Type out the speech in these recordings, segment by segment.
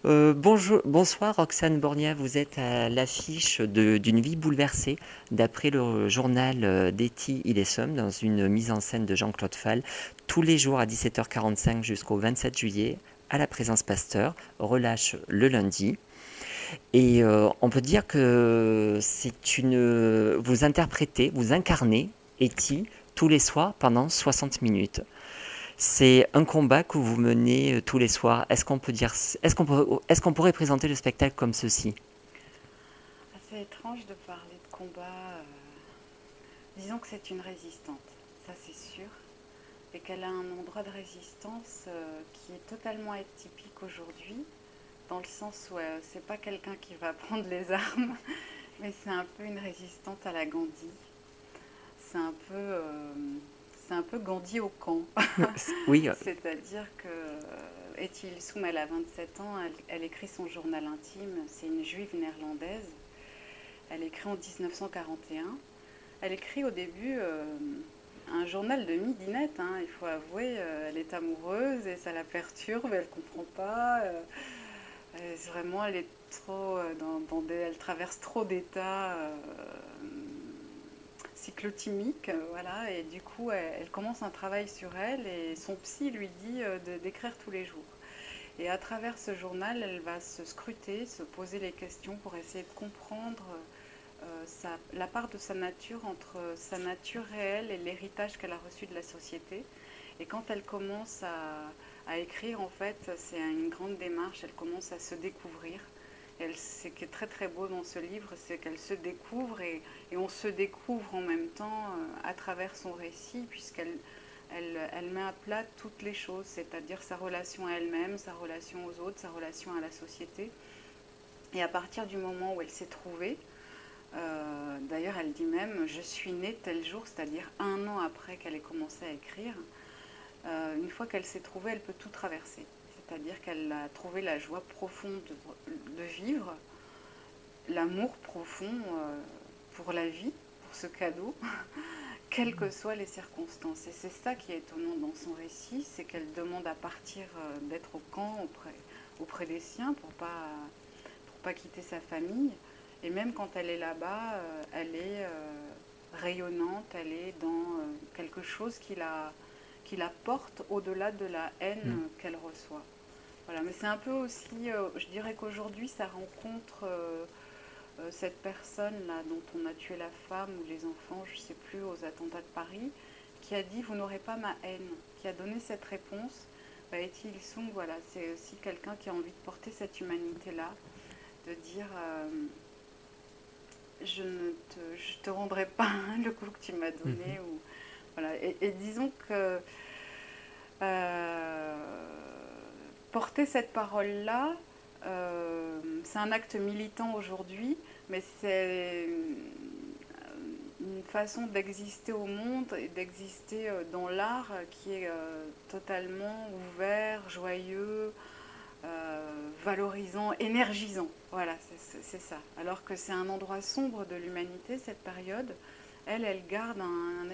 Bonsoir Roxane Borgna, vous êtes à l'affiche d'une vie bouleversée, d'après le journal d'Etty Hillesum, dans une mise en scène de Jean-Claude Fall, tous les jours à 17h45 jusqu'au 27 juillet, à la Présence Pasteur, relâche le lundi. Et on peut dire que vous interprétez, vous incarnez Etty tous les soirs pendant 60 minutes. C'est un combat que vous menez tous les soirs. Est-ce qu'on pourrait présenter le spectacle comme ceci? C'est étrange de parler de combat. Disons que c'est une résistante, ça c'est sûr, et qu'elle a un endroit de résistance qui est totalement atypique aujourd'hui, dans le sens où c'est pas quelqu'un qui va prendre les armes, mais c'est un peu une résistante à la Gandhi. C'est un peu, euh, c'est un peu Gandhi au camp. Oui, C'est-à-dire que Etty Hillesum, elle a 27 ans, elle écrit son journal intime, c'est une juive néerlandaise. Elle écrit en 1941. Elle écrit au début un journal de midinette, hein, il faut avouer. Elle est amoureuse et ça la perturbe, elle comprend pas. Vraiment, elle est trop elle traverse trop d'états cyclotimiques, voilà. Et du coup, elle commence un travail sur elle et son psy lui dit d'écrire tous les jours. Et à travers ce journal, elle va se scruter, se poser les questions pour essayer de comprendre la part de sa nature entre sa nature réelle et l'héritage qu'elle a reçu de la société. Et quand elle commence à écrire, en fait, c'est une grande démarche, elle commence à se découvrir. Ce qui est très très beau dans ce livre, c'est qu'elle se découvre et on se découvre en même temps à travers son récit, puisqu'elle met à plat toutes les choses, c'est-à-dire sa relation à elle-même, sa relation aux autres, sa relation à la société. Et à partir du moment où elle s'est trouvée, d'ailleurs, elle dit même je suis née tel jour, c'est-à-dire un an après qu'elle ait commencé à écrire. Une fois qu'elle s'est trouvée, elle peut tout traverser. C'est-à-dire qu'elle a trouvé la joie profonde de vivre, l'amour profond pour la vie, pour ce cadeau, quelles que soient les circonstances. Et c'est ça qui est étonnant dans son récit, c'est qu'elle demande à partir d'être au camp auprès des siens pour pas quitter sa famille. Et même quand elle est là-bas, elle est rayonnante, elle est dans quelque chose qui la porte au-delà de la haine qu'elle reçoit. Voilà, mais c'est un peu aussi, je dirais qu'aujourd'hui, ça rencontre cette personne-là dont on a tué la femme ou les enfants, je ne sais plus, aux attentats de Paris, qui a dit vous n'aurez pas ma haine, qui a donné cette réponse. Bah, Etty Hillesum, voilà, c'est aussi quelqu'un qui a envie de porter cette humanité-là, de dire je te rendrai pas le coup que tu m'as donné. Ou, voilà. Et disons que euh, porter cette parole-là, c'est un acte militant aujourd'hui, mais c'est une façon d'exister au monde et d'exister dans l'art qui est totalement ouvert, joyeux, valorisant, énergisant. Voilà, c'est ça. Alors que c'est un endroit sombre de l'humanité, cette période, elle garde une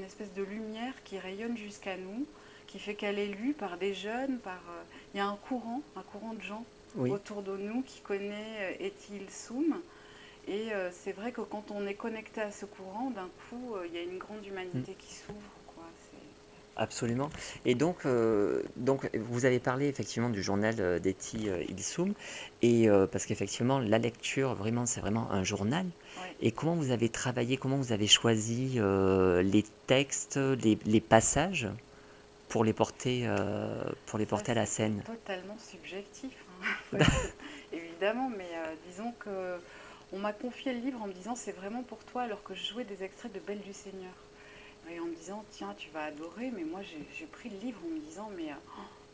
espèce de lumière qui rayonne jusqu'à nous, qui fait qu'elle est lue par des jeunes, il y a un courant de gens oui. autour de nous qui connaît Etty Hillesum. Et c'est vrai que quand on est connecté à ce courant, d'un coup, il y a une grande humanité qui s'ouvre, quoi. Absolument. Et donc, vous avez parlé effectivement du journal d'Etty Hillesum, et parce qu'effectivement, la lecture, vraiment, c'est vraiment un journal. Ouais. Et comment vous avez travaillé, comment vous avez choisi les textes, les passages pour les Ça, porter à la c'est scène? totalement subjectif, hein. Évidemment, mais disons que on m'a confié le livre en me disant c'est vraiment pour toi, alors que je jouais des extraits de Belle du Seigneur. Et en me disant tiens, tu vas adorer, mais moi j'ai pris le livre en me disant mais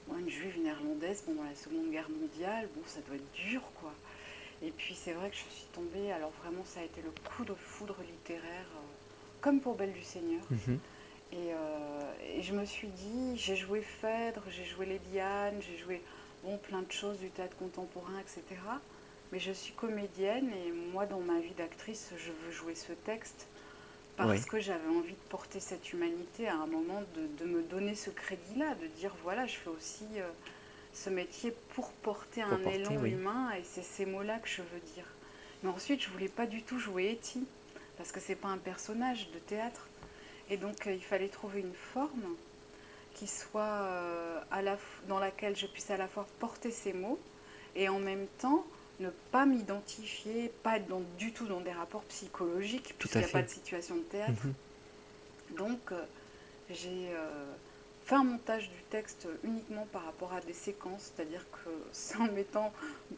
moi, une juive néerlandaise pendant la Seconde Guerre mondiale, bon, ça doit être dur, quoi. Et puis c'est vrai que je suis tombée, alors vraiment ça a été le coup de foudre littéraire, comme pour Belle du Seigneur. Mhm. Et je me suis dit, j'ai joué Phèdre, j'ai joué les Dianes, j'ai joué bon, plein de choses du théâtre contemporain, etc. Mais je suis comédienne et moi, dans ma vie d'actrice, je veux jouer ce texte Oui. parce que j'avais envie de porter cette humanité à un moment, de me donner ce crédit-là, de dire voilà, ce métier pour porter Pour un porter, élan oui. humain, et c'est ces mots-là que je veux dire. Mais ensuite, je voulais pas du tout jouer Etty, parce que c'est pas un personnage de théâtre. Et donc, il fallait trouver une forme qui soit dans laquelle je puisse à la fois porter ces mots et en même temps ne pas m'identifier, pas être du tout dans des rapports psychologiques, Tout puisqu'il à n'y a pas fait. de situation de théâtre. Mhm. Donc, j'ai fait un montage du texte uniquement par rapport à des séquences, c'est-à-dire que c'est en mettant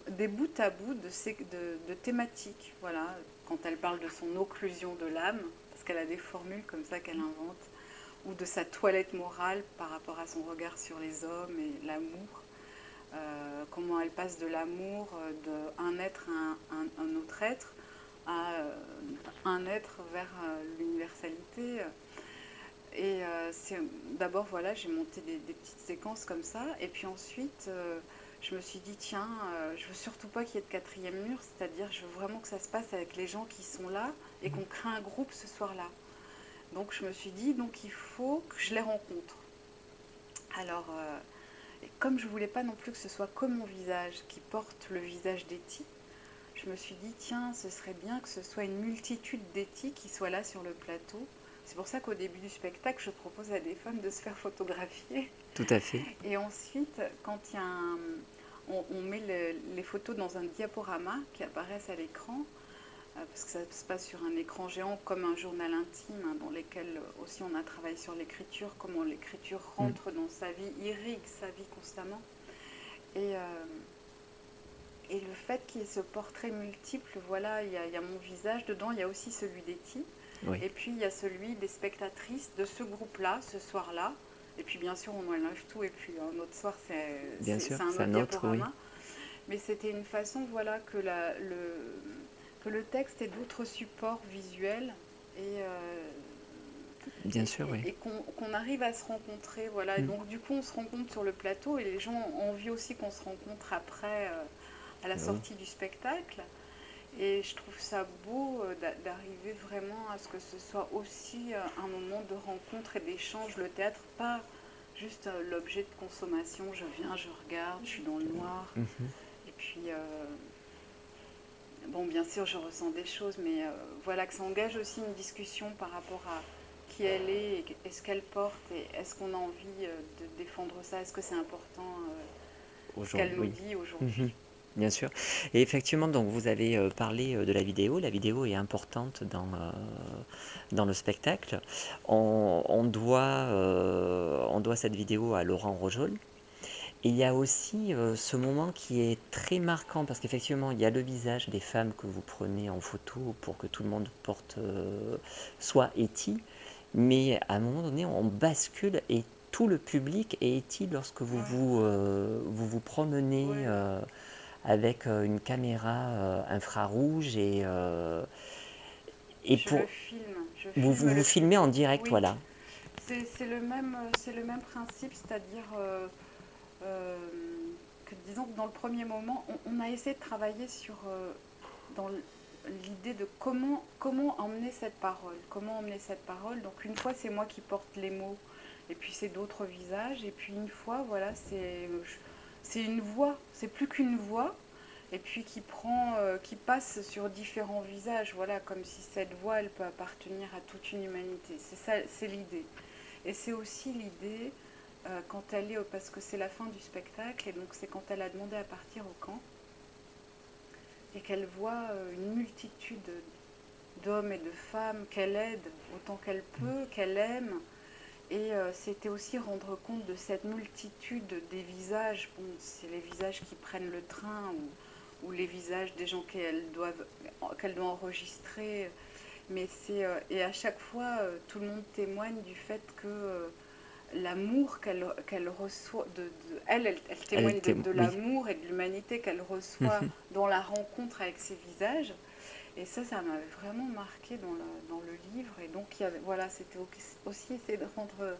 des bouts à bout de thématiques. Voilà, quand elle parle de son occlusion de l'âme, parce qu'elle a des formules comme ça qu'elle invente, ou de sa toilette morale par rapport à son regard sur les hommes et l'amour. Comment elle passe de l'amour d'un être à un autre être, à un être vers l'universalité. Et d'abord, voilà, j'ai monté des petites séquences comme ça. Et puis ensuite, je me suis dit, tiens, je veux surtout pas qu'il y ait de quatrième mur, c'est-à-dire je veux vraiment que ça se passe avec les gens qui sont là et qu'on crée un groupe ce soir-là. Donc je me suis dit, donc il faut que je les rencontre. Alors, et comme je voulais pas non plus que ce soit comme mon visage qui porte le visage d'Etty, je me suis dit, tiens, ce serait bien que ce soit une multitude d'Etty qui soient là sur le plateau. C'est pour ça qu'au début du spectacle, je propose à des femmes de se faire photographier. Tout à fait. Et ensuite, quand il y a on met les photos dans un diaporama qui apparaissent à l'écran, parce que ça se passe sur un écran géant comme un journal intime, hein, dans lequel aussi on a travaillé sur l'écriture, comment l'écriture Mm. rentre dans sa vie, irrigue sa vie constamment. Et, et le fait qu'il y ait ce portrait multiple, voilà, il y a mon visage dedans, il y a aussi celui d'Etty, Oui, et puis il y a celui des spectatrices de ce groupe-là, ce soir-là. Et puis bien sûr, on enlève tout, et puis un autre soir, bien sûr. c'est un C'est autre un autre, oui. diaporama. Mais c'était une façon, voilà, que le texte ait d'autres supports visuels et, Bien sûr, oui. et qu'on arrive à se rencontrer. Voilà. Et Mm. donc du coup, on se rencontre sur le plateau et les gens ont envie aussi qu'on se rencontre après, à la Oui. sortie du spectacle. Et je trouve ça beau d'arriver vraiment à ce que ce soit aussi un moment de rencontre et d'échange. Le théâtre, pas juste l'objet de consommation. Je viens, je regarde, je suis dans le noir. Mhm. Et puis, bon, bien sûr, je ressens des choses, mais voilà que ça engage aussi une discussion par rapport à qui elle est et ce qu'elle porte et est-ce qu'on a envie de défendre ça, est-ce que c'est important ce Aujourd'hui, qu'elle nous oui. dit aujourd'hui. Mhm. Bien sûr. Et effectivement, donc vous avez parlé de la vidéo. La vidéo est importante dans le spectacle. On doit cette vidéo à Laurent Rojol. Et il y a aussi ce moment qui est très marquant parce qu'effectivement, il y a le visage des femmes que vous prenez en photo pour que tout le monde porte soit Etty, mais à un moment donné, on bascule et tout le public est Etty lorsque Ouais, vous promenez ouais. avec une caméra infrarouge et pour Je filme vous le filmez en public. direct, Oui, voilà. c'est le même principe, c'est-à-dire euh, que disons que dans le premier moment, on a essayé de travailler sur dans l'idée de comment emmener cette parole. Comment emmener cette parole. Donc une fois, c'est moi qui porte les mots, et puis c'est d'autres visages, et puis une fois, voilà, c'est une voix, c'est plus qu'une voix, et puis qui passe sur différents visages, voilà, comme si cette voix, elle peut appartenir à toute une humanité. C'est ça, c'est l'idée. Et c'est aussi l'idée quand elle est, parce que c'est la fin du spectacle, et donc c'est quand elle a demandé à partir au camp, et qu'elle voit une multitude d'hommes et de femmes qu'elle aide autant qu'elle peut, qu'elle aime. Et c'était aussi rendre compte de cette multitude des visages. Bon, c'est les visages qui prennent le train ou les visages des gens qu'elle doit enregistrer. Mais et à chaque fois, tout le monde témoigne du fait que l'amour qu'elle reçoit, elle témoigne de Oui. l'amour et de l'humanité qu'elle reçoit dans la rencontre avec ces visages. Et ça m'avait vraiment marqué dans le livre. Et donc, voilà, c'était aussi essayer de rendre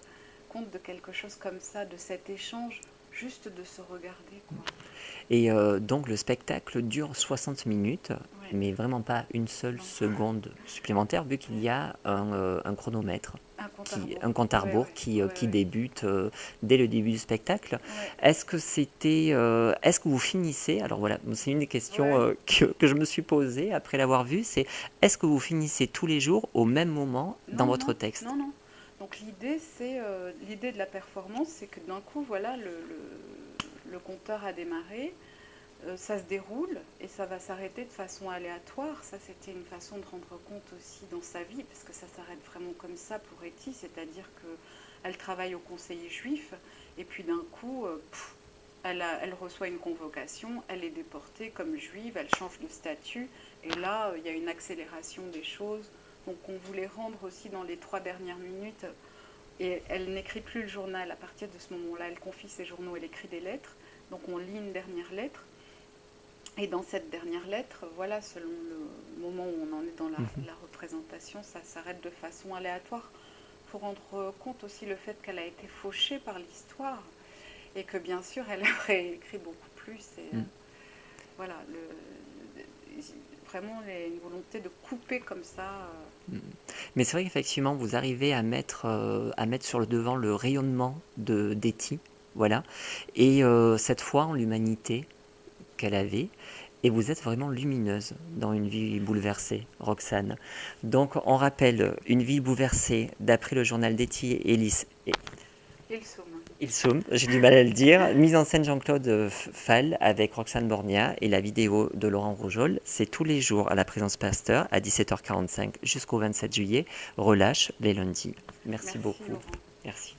compte de quelque chose comme ça, de cet échange, juste de se regarder, quoi. Et donc le spectacle dure 60 minutes, Ouais, mais vraiment pas une seule non. seconde supplémentaire vu qu'il y a un chronomètre. compte à rebours. un compte à Ouais, rebours ouais, qui ouais. débute dès le début du spectacle. Ouais, Est-ce que vous finissez, alors voilà, c'est une des questions ouais. que je me suis posée après l'avoir vu, c'est est-ce que vous finissez tous les jours au même moment dans Non, votre non, texte? non, non. Donc l'idée de la performance, c'est que d'un coup, voilà, le compteur a démarré, ça se déroule et ça va s'arrêter de façon aléatoire. Ça, c'était une façon de rendre compte aussi dans sa vie, parce que ça s'arrête vraiment comme ça pour Etty, c'est-à-dire qu'elle travaille au conseiller juif et puis d'un coup, elle reçoit une convocation, elle est déportée comme juive, elle change de statut et là, il y a une accélération des choses. Donc on voulait rendre aussi dans les 3 dernières minutes, et elle n'écrit plus le journal à partir de ce moment-là, elle confie ses journaux, elle écrit des lettres, donc on lit une dernière lettre, et dans cette dernière lettre, voilà, selon le moment où on en est dans la représentation, ça s'arrête de façon aléatoire pour rendre compte aussi le fait qu'elle a été fauchée par l'histoire et que bien sûr elle aurait écrit beaucoup plus. Et voilà, vraiment une volonté de couper comme ça. Mais c'est vrai qu'effectivement, vous arrivez à mettre sur le devant le rayonnement d'Etty, voilà, et cette foi en l'humanité qu'elle avait, et vous êtes vraiment lumineuse dans Une vie bouleversée, Roxane. Donc on rappelle Une vie bouleversée d'après le journal d'Etty et Ellis. Et le somme. Ilsum, j'ai du mal à le dire. Mise en scène Jean-Claude Fall avec Roxane Borgna et la vidéo de Laurent Roujol. C'est tous les jours à la Présence Pasteur à 17h45 jusqu'au 27 juillet. Relâche les lundis. Merci Merci beaucoup. Laurent. Merci.